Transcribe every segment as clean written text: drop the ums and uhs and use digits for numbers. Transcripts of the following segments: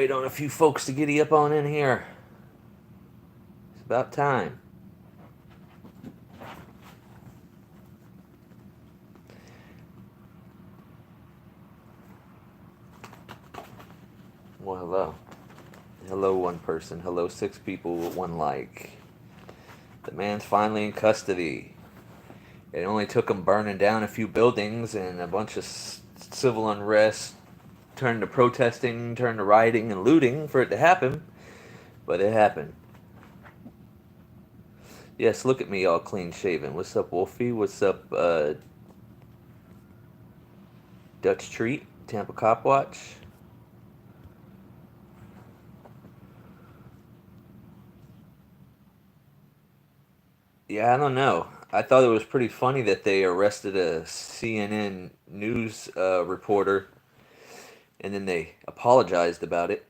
wait on a few folks to giddy up on in here. It's about time. Well, hello. Hello, one person. Hello, six people with one like. The man's finally in custody. It only took him burning down a few buildings and a bunch of civil unrest turned to protesting, turned to rioting and looting for it to happen. But it happened. Yes, look at me all clean shaven. What's up, Wolfie? What's up, Dutch Treat? Tampa Cop Watch? Yeah, I don't know. I thought it was pretty funny that they arrested a CNN news reporter and then they apologized about it.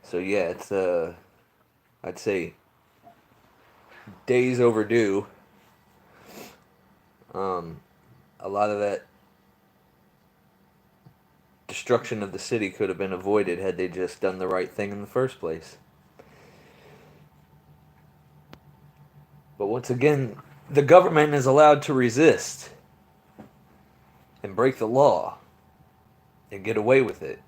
So yeah, it's I'd say days overdue. Um, a lot of that destruction of the city could have been avoided had they just done the right thing in the first place. But once again, the government is allowed to resist and break the law and get away with it,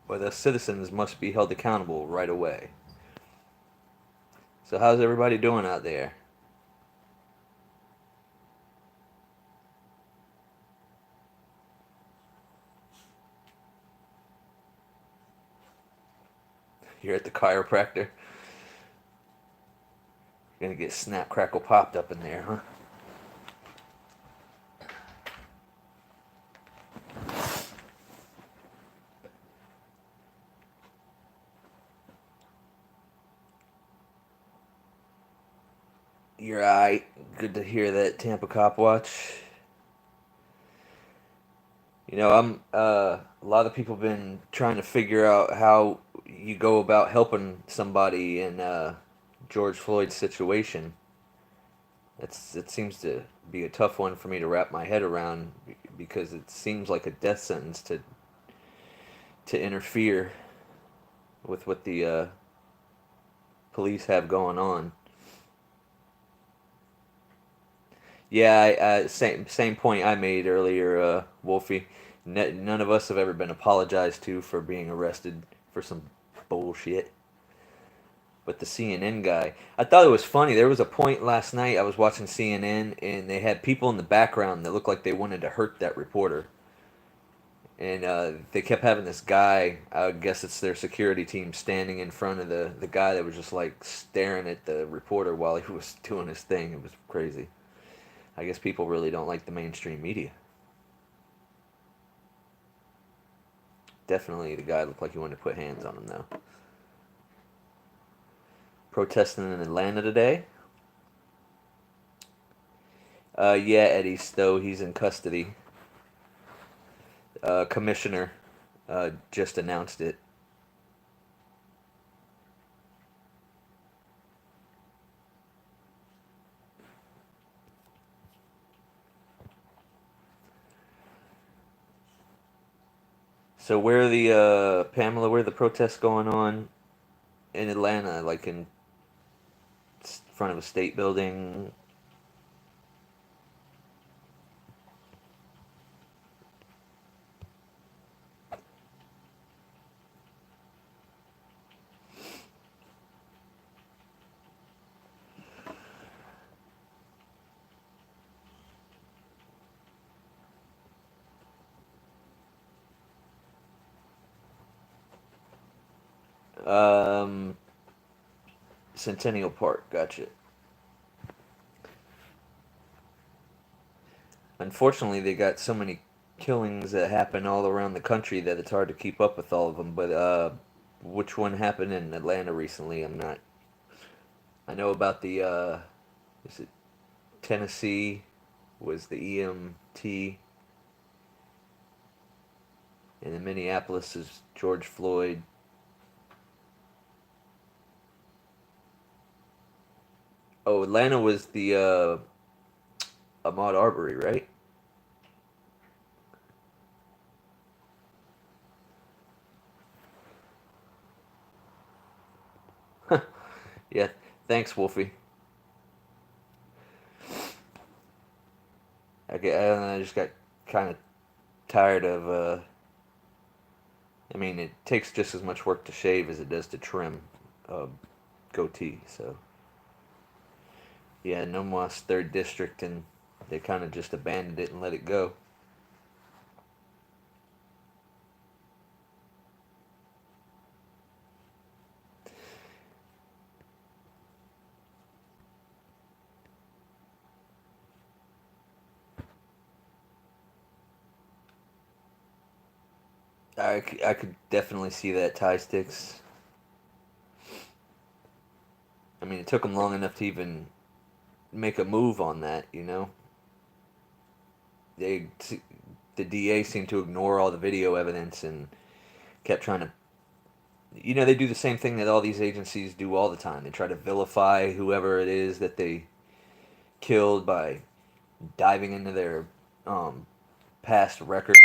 but the citizens must be held accountable right away. So how's everybody doing out there? You're at the chiropractor. You're gonna get snap crackle popped up in there, huh? You're alright. Good to hear that, Tampa Cop Watch. I'm a lot of people been trying to figure out how you go about helping somebody in George Floyd's situation. It seems to be a tough one for me to wrap my head around because it seems like a death sentence to interfere with what the police have going on. Yeah, same point I made earlier, Wolfie. None of us have ever been apologized to for being arrested for some bullshit. But the CNN guy, I thought it was funny. There was a point last night I was watching CNN and they had people in the background that looked like they wanted to hurt that reporter. And they kept having this guy, I guess it's their security team, standing in front of the guy that was just like staring at the reporter while he was doing his thing. It was crazy. I guess people really don't like the mainstream media. Definitely the guy looked like he wanted to put hands on him, though. Protesting in Atlanta today. Yeah, Eddie Stowe, he's in custody. Commissioner just announced it. So where are the Pamela? Where are the protests going on in Atlanta? Like in front of a state building? Um, Centennial Park. Gotcha. Unfortunately, they got so many killings that happen all around the country that it's hard to keep up with all of them. But which one happened in Atlanta recently? I'm not. I know about the. Is it Tennessee? Was the EMT, and in Minneapolis is George Floyd. Oh, Atlanta was the Ahmaud Arbery, right? Yeah. Thanks, Wolfie. I just got kind of tired of. I mean, it takes just as much work to shave as it does to trim a goatee. So yeah, no more third district, and they kind of just abandoned it and let it go. I could definitely see that tie sticks. I mean, it took them long enough to even make a move on that. They the DA seemed to ignore all the video evidence and kept trying to. They do the same thing that all these agencies do all the time. They try to vilify whoever it is that they killed by diving into their um, past record.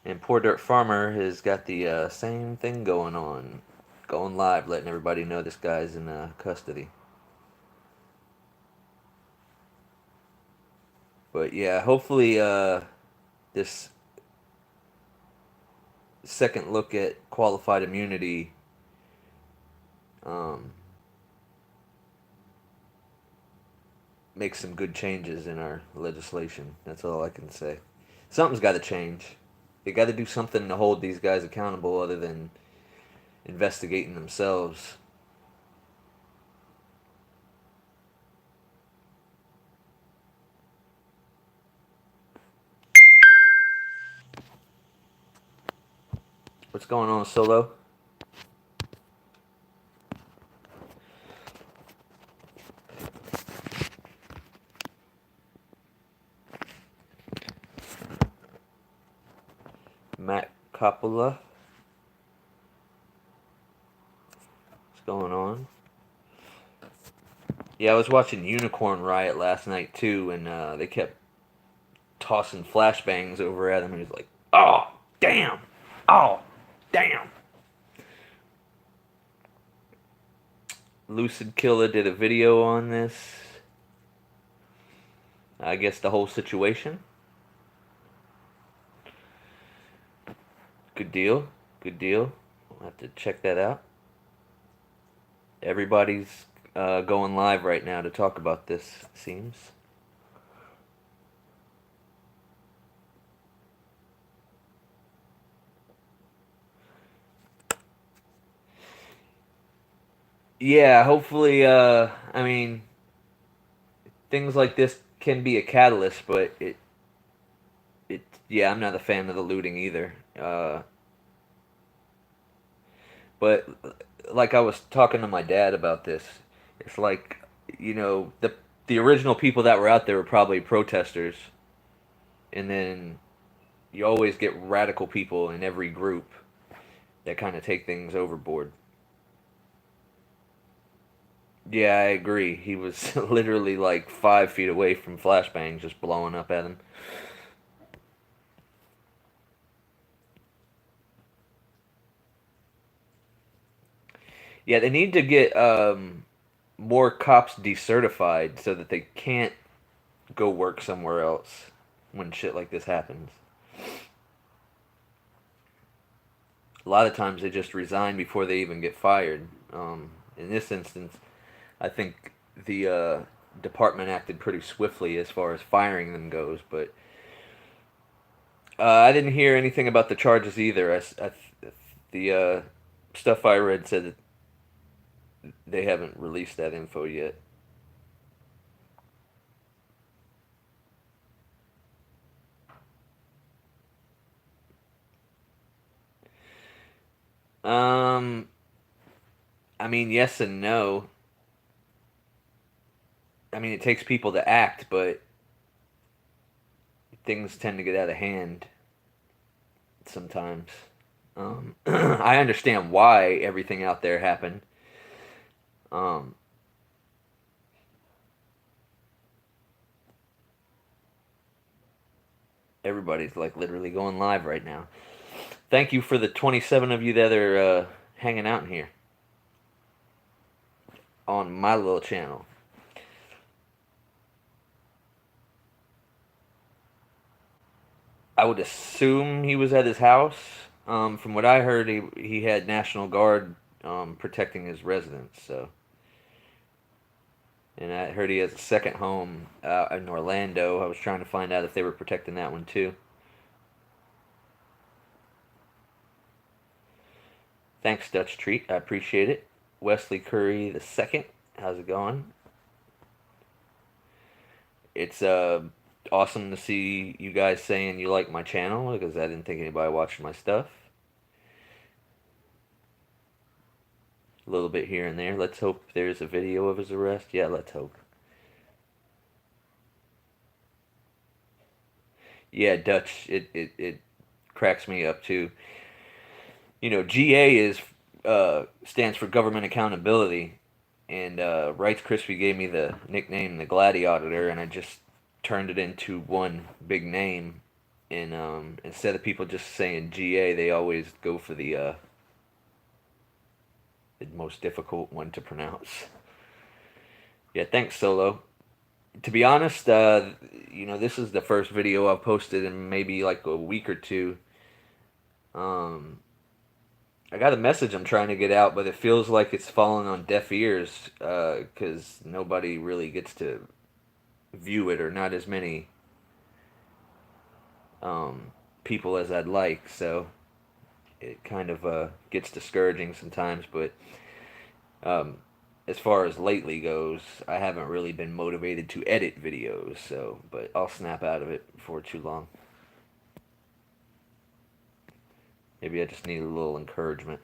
And Poor Dirt Farmer has got the same thing going on, going live, letting everybody know this guy's in custody. But yeah, hopefully this second look at qualified immunity um, makes some good changes in our legislation. That's all I can say. Something's got to change. They got to do something to hold these guys accountable other than investigating themselves. What's going on, Solo? Matt Coppola? What's going on? Yeah, I was watching Unicorn Riot last night too, and they kept tossing flashbangs over at him, and he was like, "Oh, damn! Oh, damn!" Lucid Killer did a video on this. I guess the whole situation. Good deal. Good deal. I'll have to check that out. Everybody's going live right now to talk about this, it seems. Yeah, hopefully, I mean, things like this can be a catalyst, but yeah, I'm not a fan of the looting either. But like I was talking to my dad about this, it's like, the original people that were out there were probably protesters, and then you always get radical people in every group that kind of take things overboard. Yeah, I agree. He was literally like 5 feet away from flashbangs just blowing up at him. Yeah, they need to get more cops decertified so that they can't go work somewhere else when shit like this happens. A lot of times they just resign before they even get fired. In this instance, I think the department acted pretty swiftly as far as firing them goes, but I didn't hear anything about the charges either. The stuff I read said that they haven't released that info yet. Um, I mean, yes and no. I mean, it takes people to act, but things tend to get out of hand sometimes. I understand why everything out there happened. Um, Everybody's like literally going live right now. Thank you for the 27 of you that are hanging out in here on my little channel. I would assume he was at his house. From what I heard, he had National Guard protecting his residence. So, and I heard he has a second home in Orlando. I was trying to find out if they were protecting that one too. Thanks, Dutch Treat. I appreciate it. Wesley Curry the second. How's it going? It's awesome to see you guys saying you like my channel because I didn't think anybody watched my stuff. A little bit here and there. Let's hope there's a video of his arrest. Yeah, let's hope. Yeah, Dutch. It cracks me up too. You know, GA is stands for Government Accountability, and Rice Krispie gave me the nickname the Gladi Auditor, and I just turned it into one big name. And instead of people just saying GA, they always go for the most difficult one to pronounce. Yeah, thanks, Solo. To be honest, this is the first video I've posted in maybe like a week or two. Um, I got a message I'm trying to get out, but it feels like it's falling on deaf ears because nobody really gets to view it, or not as many people as I'd like. So it kind of gets discouraging sometimes. But um, as far as lately goes, I haven't really been motivated to edit videos. So, but I'll snap out of it before too long. Maybe I just need a little encouragement.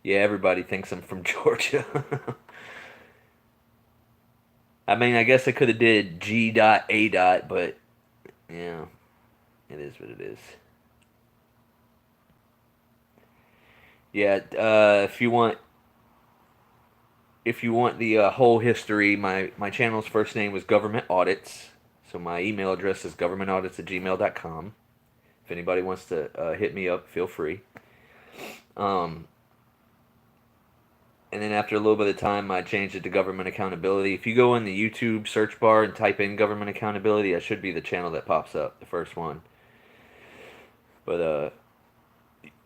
Yeah, everybody thinks I'm from Georgia. I mean, I guess I could have did G dot A dot, but yeah, it is what it is. Yeah, if you want the whole history, my channel's first name was Government Audits, so my email address is governmentaudits@gmail.com. If anybody wants to hit me up, feel free. Um, and then after a little bit of time, I changed it to Government Accountability. If you go in the YouTube search bar and type in Government Accountability, that should be the channel that pops up, the first one. But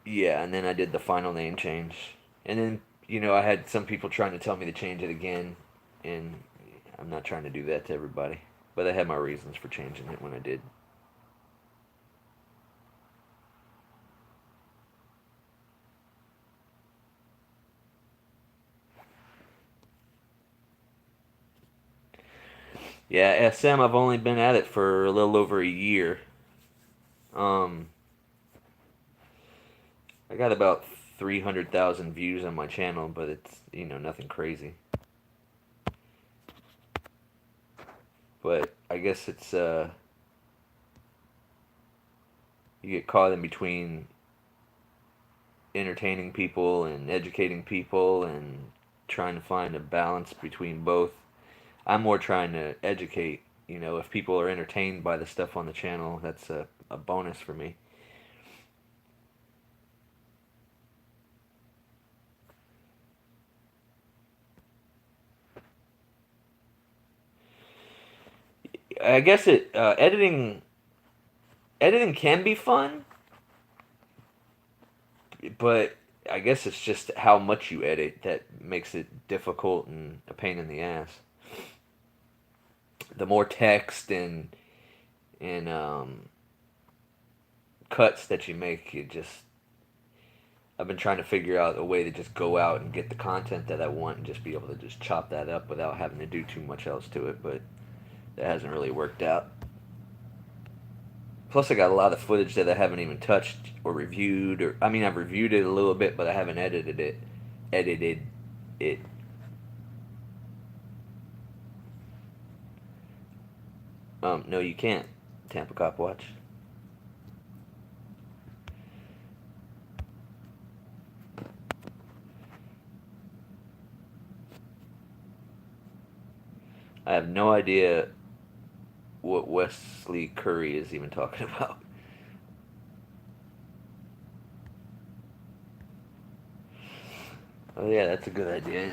yeah, and then I did the final name change, and then I had some people trying to tell me to change it again, and I'm not trying to do that to everybody, but I had my reasons for changing it when I did. Yeah, SM, I've only been at it for a little over a year. Um, I got about 300,000 views on my channel, but it's nothing crazy. But I guess it's you get caught in between entertaining people and educating people and trying to find a balance between both. I'm more trying to educate. If people are entertained by the stuff on the channel, that's a bonus for me. I guess editing can be fun, but I guess it's just how much you edit that makes it difficult and a pain in the ass. The more text and cuts that you make, I've been trying to figure out a way to just go out and get the content that I want and just be able to just chop that up without having to do too much else to it, but that hasn't really worked out. Plus, I got a lot of footage that I haven't even touched or reviewed, or I mean, I've reviewed it a little bit, but I haven't edited it. Edited it. No, you can't. Tampa Cop Watch. I have no idea what Wesley Curry is even talking about. Oh yeah, that's a good idea.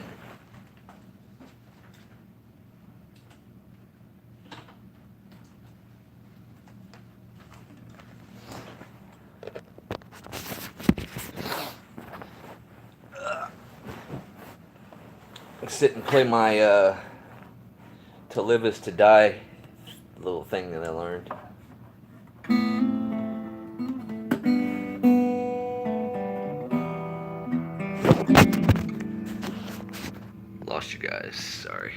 Sit and play my "To Live Is to Die" little thing that I learned. Lost you guys. Sorry.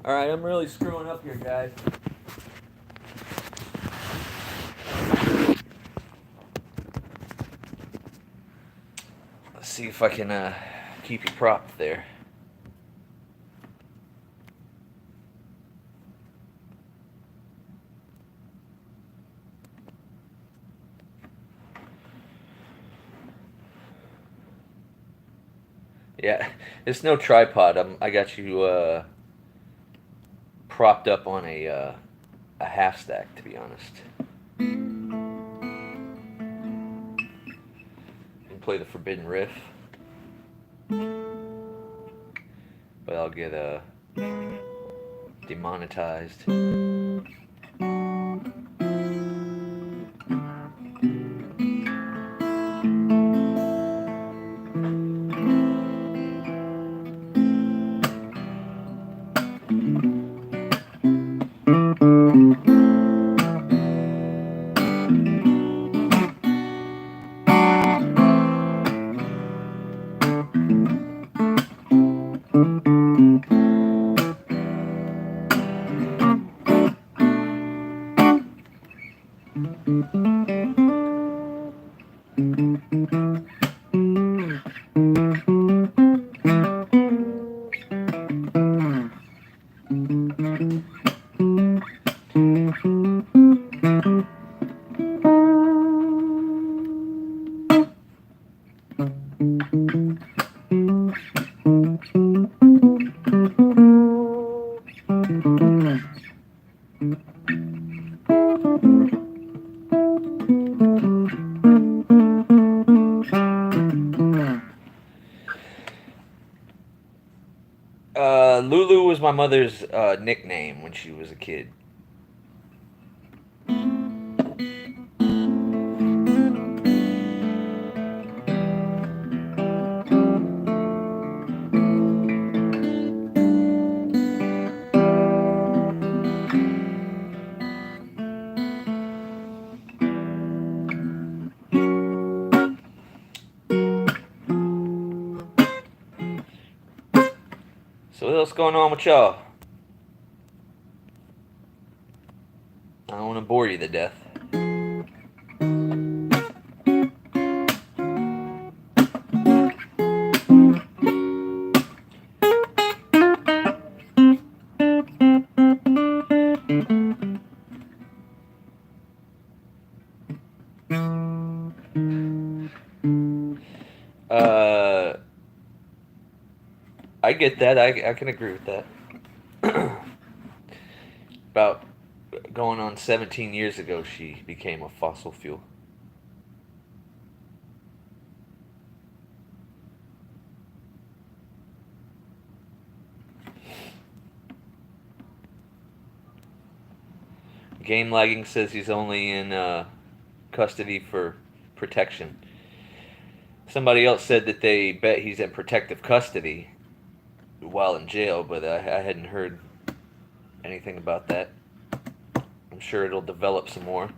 All right, I'm really screwing up here, guys. Let's see if I can keep you propped there. Yeah, it's no tripod. I got you propped up on a half stack, to be honest. You can play the Forbidden Riff, but I'll get demonetized. Lulu was my mother's nickname when she was a kid. So what else going on with y'all? I don't want to bore you to death. Uh, I get that. I can agree with that. About going on 17 years ago, she became a fossil fuel. Game Lagging says he's only in custody for protection. Somebody else said that they bet he's in protective custody while in jail, but I hadn't heard anything about that. I'm sure it'll develop some more.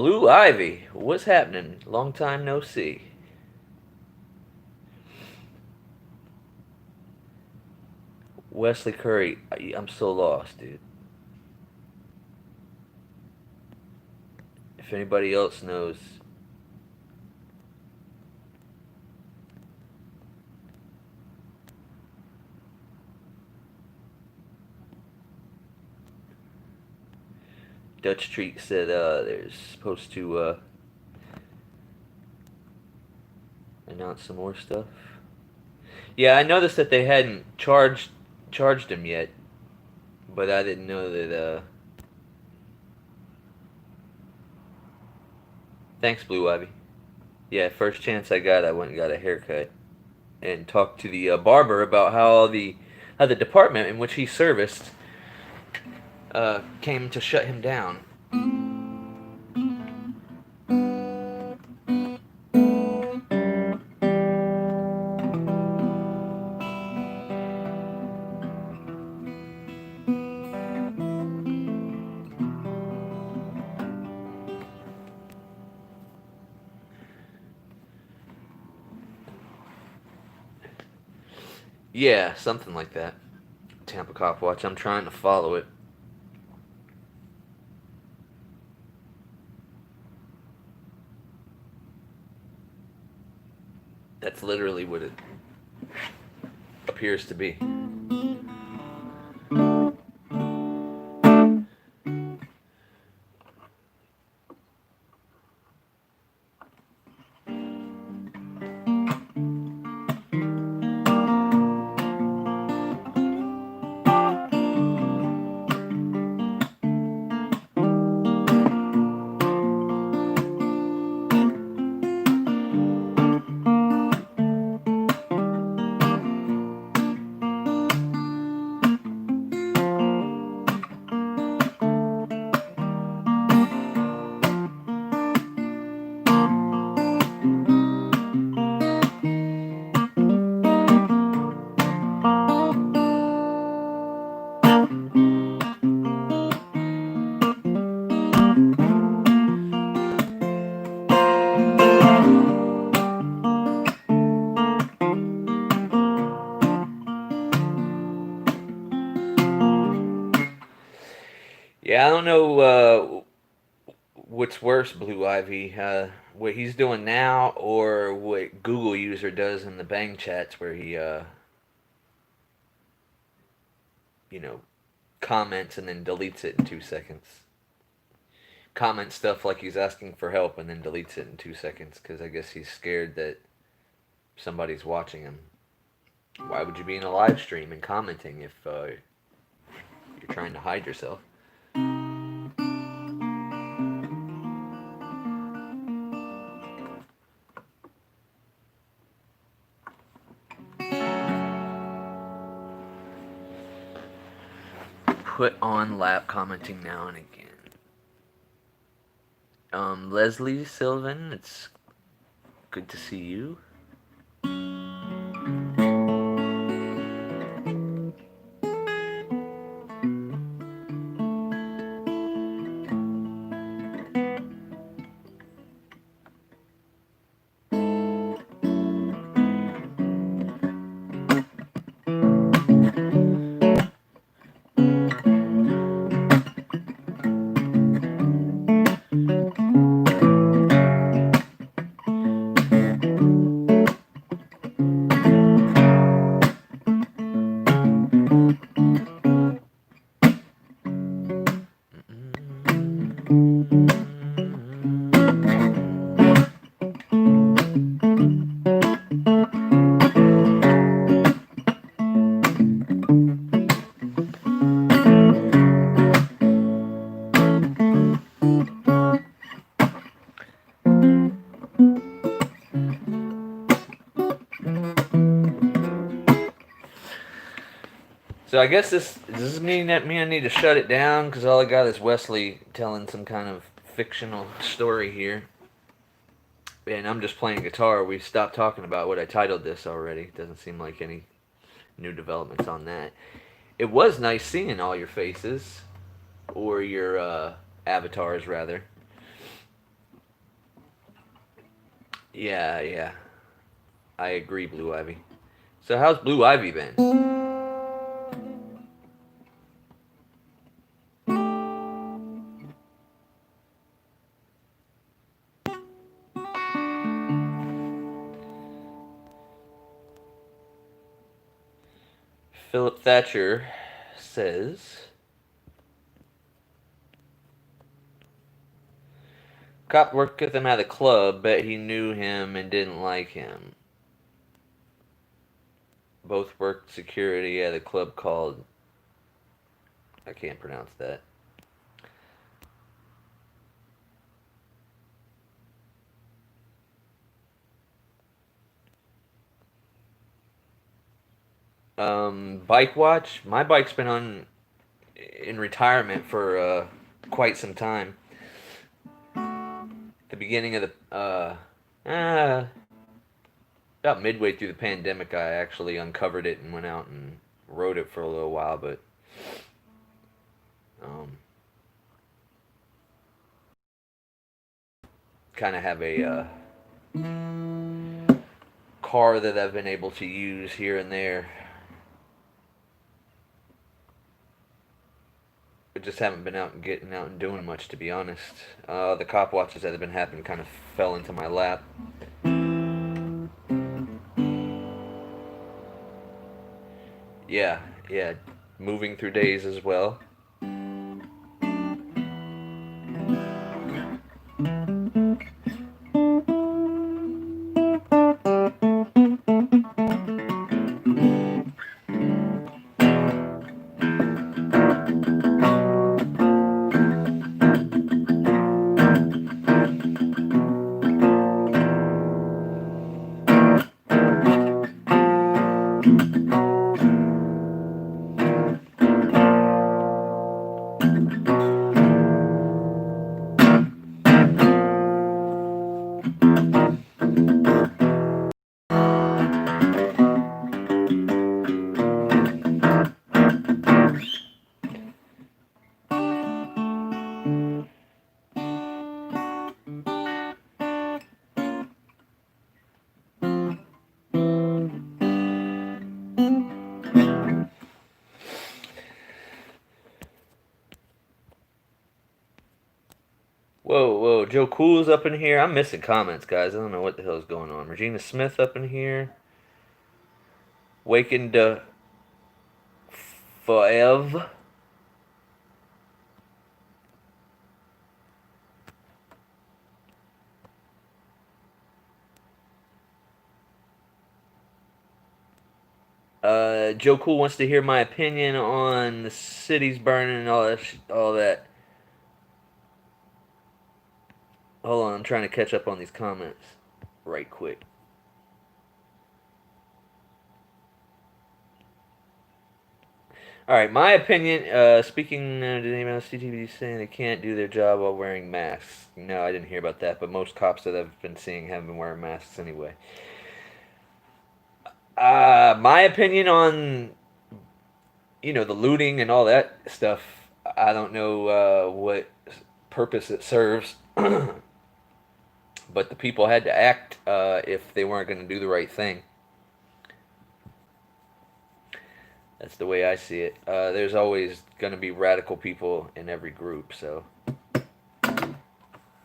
Blue Ivy, what's happening? Long time no see. Wesley Curry, I'm so lost, dude. If anybody else knows. Dutch Treat said they're supposed to announce some more stuff. Yeah, I noticed that they hadn't charged him yet, but I didn't know that. Thanks, Blue Ivy. Yeah, first chance I got, I went and got a haircut and talked to the barber about how the department in which he serviced came to shut him down. Yeah, something like that. Tampa Cop Watch. I'm trying to follow it. That's literally what it appears to be. Yeah, I don't know what's worse, Blue Ivy, what he's doing now or what Google user does in the bang chats where he, you know, comments and then deletes it in 2 seconds. Comments stuff like he's asking for help and then deletes it in 2 seconds because I guess he's scared that somebody's watching him. Why would you be in a live stream and commenting if you're trying to hide yourself? Put on lap commenting now and again. Leslie Sylvan, it's good to see you. So I guess does this mean that I need to shut it down because all I got is Wesley telling some kind of fictional story here, and I'm just playing guitar. We stopped talking about what I titled this already. Doesn't seem like any new developments on that. It was nice seeing all your faces, or your avatars rather. Yeah, yeah. I agree, Blue Ivy. So how's Blue Ivy been? Philip Thatcher says cop worked with him at a club, bet he knew him and didn't like him. Both worked security at a club called, I can't pronounce that. Bike watch. My bike's been on in retirement for quite some time. The beginning of the about midway through the pandemic, I actually uncovered it and went out and rode it for a little while, but um, kind of have a car that I've been able to use here and there. But just haven't been out and getting out and doing much, to be honest. The cop watches that have been happening kind of fell into my lap. Yeah, yeah, moving through days as well. Whoa, whoa, Joe Cool's up in here. I'm missing comments, guys. I don't know what the hell is going on. Regina Smith up in here. Waking to Forever. Joe Cool wants to hear my opinion on the cities burning and all that. All that. Hold on, I'm trying to catch up on these comments right quick. All right, my opinion. Speaking, did anyone else CTV saying they can't do their job while wearing masks? No, I didn't hear about that. But most cops that I've been seeing have been wearing masks anyway. My opinion on the looting and all that stuff. I don't know what purpose it serves, but the people had to act if they weren't going to do the right thing. That's the way I see it. There's always going to be radical people in every group. So,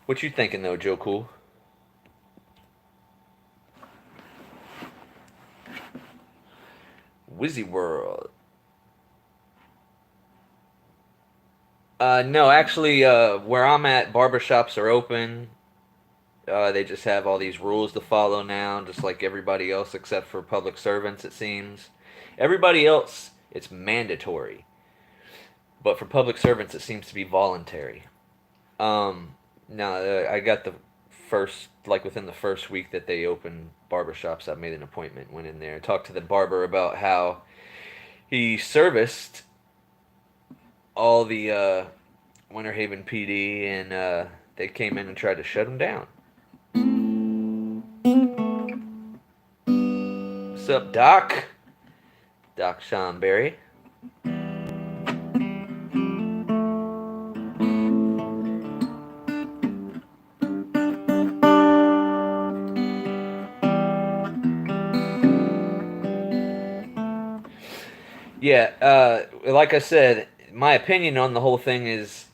what you thinking though, Joe Cool? Wizzy World. No, actually, where I'm at, barbershops are open. They just have all these rules to follow now, just like everybody else, except for public servants, it seems. Everybody else, it's mandatory. But for public servants, it seems to be voluntary. No, I got the first, like within the first week that they opened barbershops, I made an appointment, went in there, talked to the barber about how he serviced all the Winter Haven PD, and they came in and tried to shut him down. What's up, Doc? Doc Sean Berry. Yeah, like I said, my opinion on the whole thing is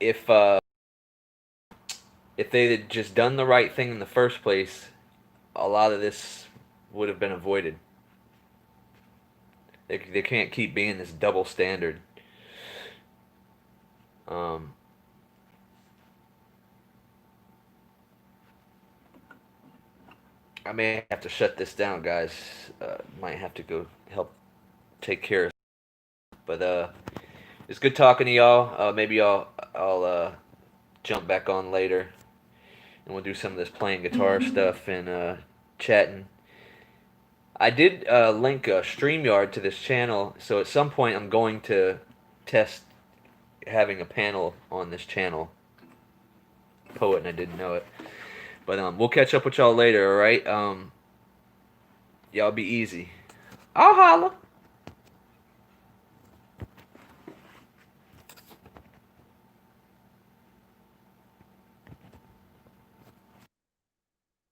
if if they had just done the right thing in the first place, a lot of this would have been avoided. They can't keep being this double standard. Um, I may have to shut this down, guys. Might have to go help take care of. But it's good talking to y'all. Maybe I'll jump back on later, and we'll do some of this playing guitar stuff and chatting. I did link StreamYard to this channel, so at some point I'm going to test having a panel on this channel. Poet, and I didn't know it. But we'll catch up with y'all later, alright? Y'all be easy. I'll holla.